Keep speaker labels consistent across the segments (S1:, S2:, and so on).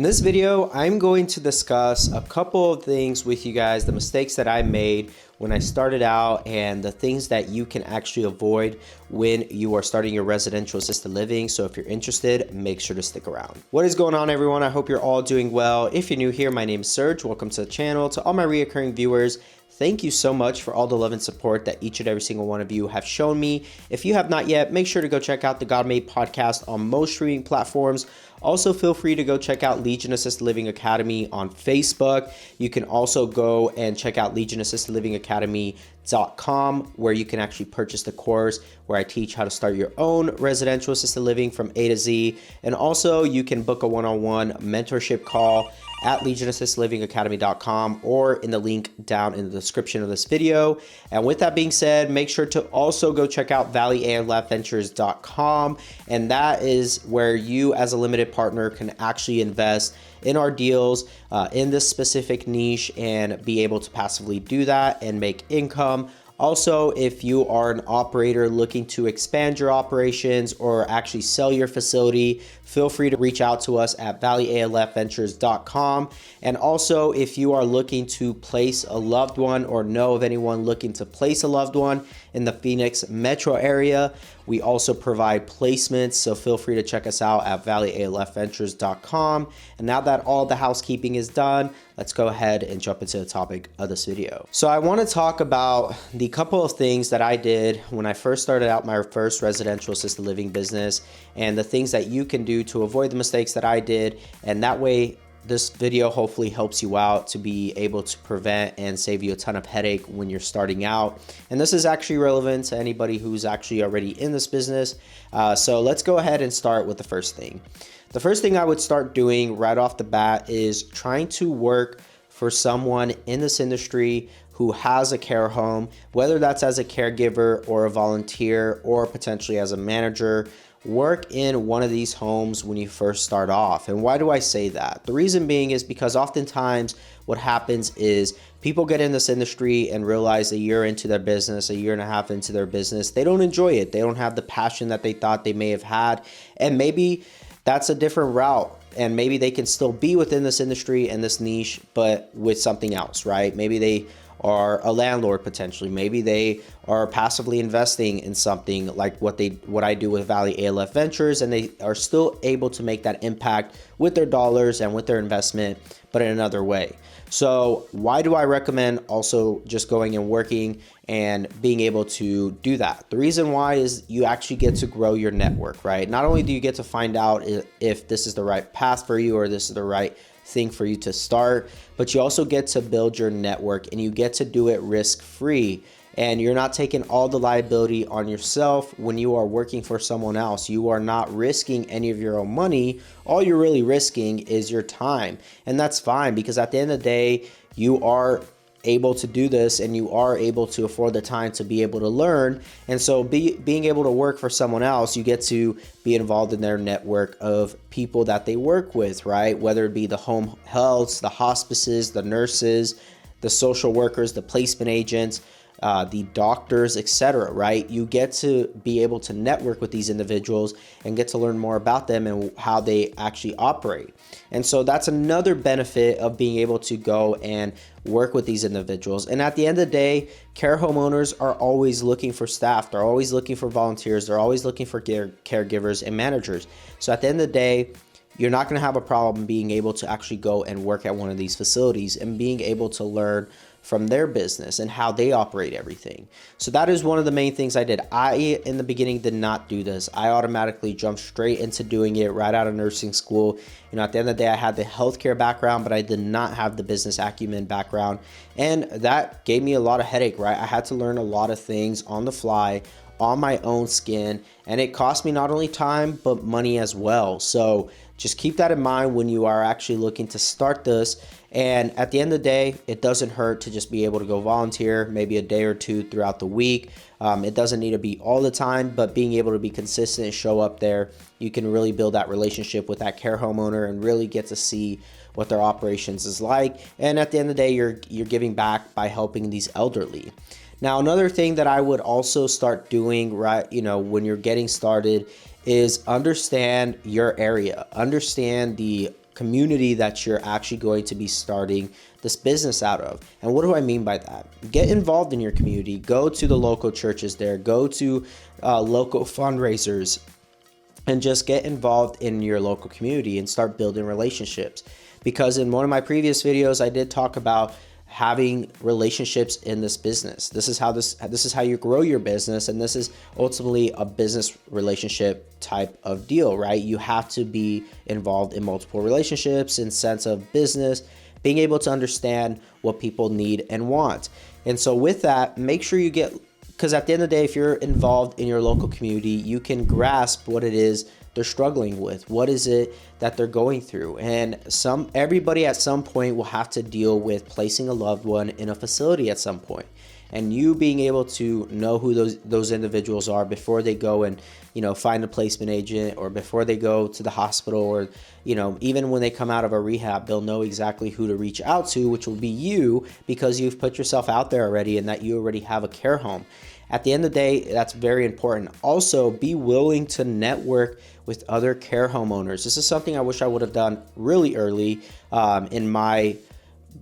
S1: In this video, I'm going to discuss a couple of things with you guys, the mistakes that I made when I started out and the things that you can actually avoid when you are starting your residential assisted living. So if you're interested, make sure to stick around. What is going on, everyone? I hope you're all doing well. If you're new here, my name is Serge. Welcome to the channel. To all my reoccurring viewers, thank you so much for all the love and support that each and every single one of you have shown me. If you have not yet, make sure to go check out the God Made podcast on most streaming platforms. Also, feel free to go check out Legion Assisted Living Academy on Facebook. You can also go and check out legionassistedlivingacademy.com, where you can actually purchase the course where I teach how to start your own residential assisted living from A to Z. And also, you can book a one-on-one mentorship call at legionassistedlivingacademy.com or in the link down in the description of this video. And with that being said, make sure to also go check out valleyalventures.com, and that is where you as a limited partner can actually invest in our deals in this specific niche and be able to passively do that and make income. Also, if you are an operator looking to expand your operations or actually sell your facility, feel free to reach out to us at valleyalventures.com. And also, if you are looking to place a loved one or know of anyone looking to place a loved one in the Phoenix metro area, we also provide placements, so feel free to check us out at valleyalventures.com. And now that all the housekeeping is done, let's go ahead and jump into the topic of this video. So I want to talk about the couple of things that I did when I first started out my first residential assisted living business and the things that you can do to avoid the mistakes that I did. And that way, this video hopefully helps you out to be able to prevent and save you a ton of headache when you're starting out. And this is actually relevant to anybody who's actually already in this business. So let's go ahead and start with the first thing. The first thing I would start doing right off the bat is trying to work for someone in this industry who has a care home, whether that's as a caregiver or a volunteer or potentially as a manager. Work in one of these homes when you first start off. And why do I say that? The reason being is because oftentimes what happens is people get in this industry and realize a year into their business, a year and a half into their business, they don't enjoy it. They don't have the passion that they thought they may have had. And maybe that's a different route. And maybe they can still be within this industry and this niche, but with something else, right? Maybe they are a landlord potentially. Maybe they are passively investing in something like what I do with Valley ALF Ventures, and they are still able to make that impact with their dollars and with their investment, but in another way. So why do I recommend also just going and working and being able to do that? The reason why is you actually get to grow your network, right? Not only do you get to find out if this is the right path for you or this is the right thing for you to start, but you also get to build your network and you get to do it risk-free. And you're not taking all the liability on yourself when you are working for someone else. You are not risking any of your own money. All you're really risking is your time. And that's fine, because at the end of the day, you are able to do this and you are able to afford the time to be able to learn. And so being able to work for someone else, you get to be involved in their network of people that they work with, right? Whether it be the home healths, the hospices, the nurses, the social workers, the placement agents, the doctors, etc., right? You get to be able to network with these individuals and get to learn more about them and how they actually operate. And so that's another benefit of being able to go and work with these individuals. And at the end of the day, care homeowners are always looking for staff. They're always looking for volunteers. They're always looking for caregivers and managers. So at the end of the day, you're not going to have a problem being able to actually go and work at one of these facilities and being able to learn from their business and how they operate everything. So that is one of the main things I did. I, in the beginning, did not do this. I automatically jumped straight into doing it right out of nursing school. You know, at the end of the day, I had the healthcare background, but I did not have the business acumen background. And that gave me a lot of headache, right? I had to learn a lot of things on the fly, on my own skin, and it cost me not only time, but money as well. So just keep that in mind when you are actually looking to start this. And at the end of the day, it doesn't hurt to just be able to go volunteer maybe a day or two throughout the week. It doesn't need to be all the time, but being able to be consistent and show up there, you can really build that relationship with that care homeowner and really get to see what their operations is like. And at the end of the day, you're giving back by helping these elderly. Now, another thing that I would also start doing, right, when you're getting started, is understand your area, understand the community that you're actually going to be starting this business out of. And what do I mean by that? Get involved in your community. Go to the local churches there. Go to local fundraisers, and just get involved in your local community and start building relationships. Because in one of my previous videos, I did talk about having relationships in this business. This is how you grow your business, and this is ultimately a business relationship type of deal, right? You have to be involved in multiple relationships in sense of business, being able to understand what people need and want. And so with that, make sure you get, because at the end of the day, if you're involved in your local community, you can grasp what it is they're struggling with. What is it that they're going through? And everybody at some point will have to deal with placing a loved one in a facility at some point. And you being able to know who those individuals are before they go and, find a placement agent, or before they go to the hospital, or, even when they come out of a rehab, they'll know exactly who to reach out to, which will be you, because you've put yourself out there already and that you already have a care home. At the end of the day, that's very important. Also, be willing to network with other care homeowners. This is something I wish I would have done really early in my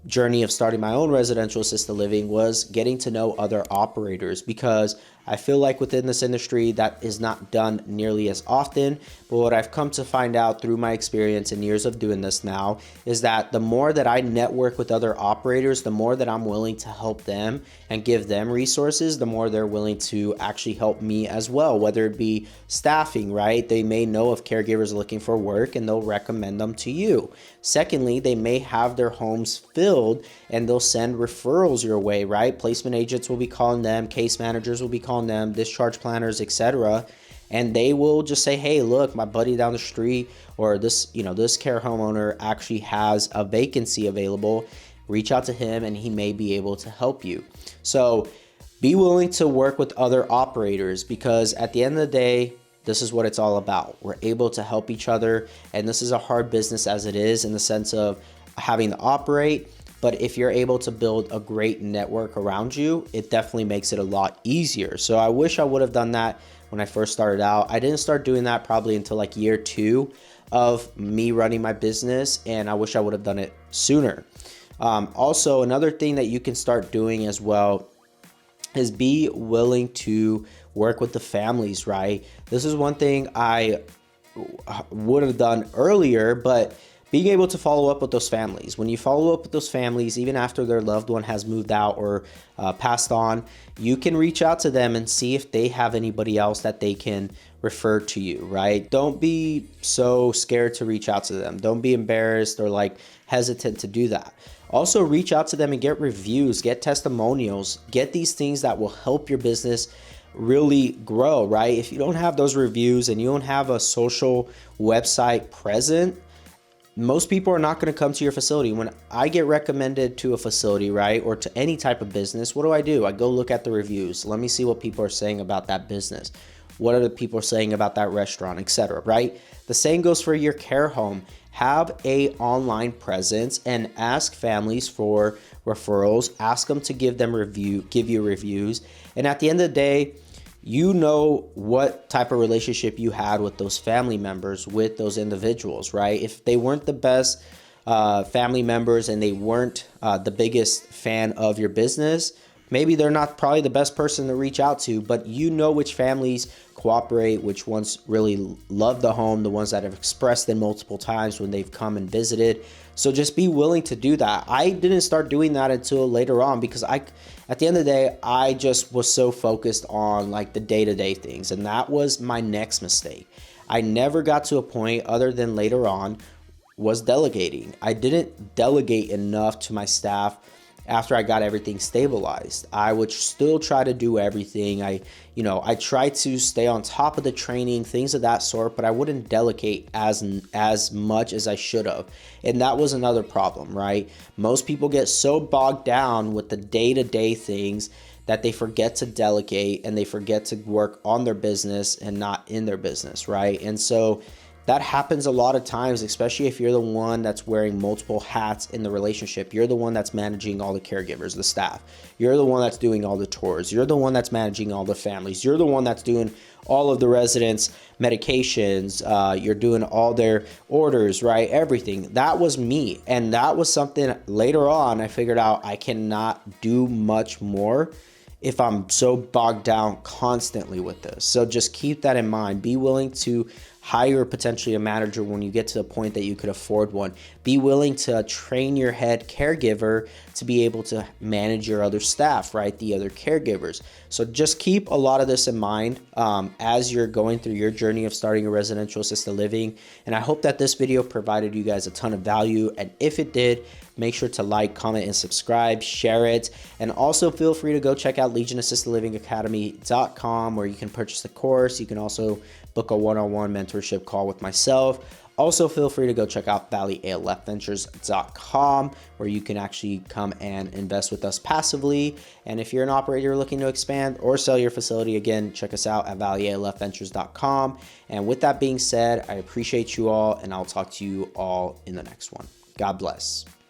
S1: journey of starting my own residential assisted living, was getting to know other operators, because I feel like within this industry that is not done nearly as often. But what I've come to find out through my experience and years of doing this now is that the more that I network with other operators, the more that I'm willing to help them and give them resources, the more they're willing to actually help me as well, whether it be staffing, right? They may know of caregivers looking for work and they'll recommend them to you. Secondly, they may have their homes filled and they'll send referrals your way, right? Placement agents will be calling them, case managers will be calling them, discharge planners, etc. And they will just say, hey, look, my buddy down the street, or this care homeowner actually has a vacancy available. Reach out to him and he may be able to help you. So be willing to work with other operators, because at the end of the day, this is what it's all about. We're able to help each other, and this is a hard business as it is, in the sense of having to operate. But if you're able to build a great network around you, it definitely makes it a lot easier. So I wish I would have done that when I first started out. I didn't start doing that probably until like year 2 of me running my business, and I wish I would have done it sooner. Also, another thing that you can start doing as well is be willing to work with the families, right? This is one thing I would have done earlier, but being able to follow up with those families. When you follow up with those families, even after their loved one has moved out or passed on, you can reach out to them and see if they have anybody else that they can refer to you, right? Don't be so scared to reach out to them. Don't be embarrassed or like hesitant to do that. Also, reach out to them and get reviews, get testimonials, get these things that will help your business really grow, right? If you don't have those reviews and you don't have a social website present, most people are not going to come to your facility. When I get recommended to a facility, right, or to any type of business, what do? I go look at the reviews. Let me see what people are saying about that business. What are the people saying about that restaurant, etc., right? The same goes for your care home. Have a online presence and ask families for referrals. Ask them to give you reviews. And at the end of the day, you know what type of relationship you had with those family members, with those individuals, right? If they weren't the best family members and they weren't the biggest fan of your business, maybe they're not probably the best person to reach out to, but you know which families cooperate, which ones really love the home, the ones that have expressed it multiple times when they've come and visited. So just be willing to do that. I didn't start doing that until later on, because at the end of the day, I just was so focused on like the day-to-day things, and that was my next mistake. I never got to a point, other than later on, was delegating. I didn't delegate enough to my staff after I got everything stabilized. I would still try to do everything. I tried to stay on top of the training, things of that sort, but I wouldn't delegate as much as I should have. And that was another problem, right? Most people get so bogged down with the day-to-day things that they forget to delegate and they forget to work on their business and not in their business, right? And so That happens a lot of times, especially if you're the one that's wearing multiple hats in the relationship. You're the one that's managing all the caregivers, the staff. You're the one that's doing all the tours. You're the one that's managing all the families. You're the one that's doing all of the residents' medications. You're doing all their orders, right? Everything. That was me. And that was something later on I figured out I cannot do much more if I'm so bogged down constantly with this. So just keep that in mind. Be willing to hire potentially a manager when you get to the point that you could afford one. Be willing to train your head caregiver to be able to manage your other staff, right? The other caregivers. So just keep a lot of this in mind as you're going through your journey of starting a residential assisted living. And I hope that this video provided you guys a ton of value. And if it did, make sure to like, comment, and subscribe, share it. And also feel free to go check out LegionAssistedLivingAcademy.com where you can purchase the course. You can also book a one-on-one mentorship call with myself. Also, feel free to go check out ValleyALFVentures.com where you can actually come and invest with us passively. And if you're an operator looking to expand or sell your facility, again, check us out at ValleyALFVentures.com. And with that being said, I appreciate you all, and I'll talk to you all in the next one. God bless.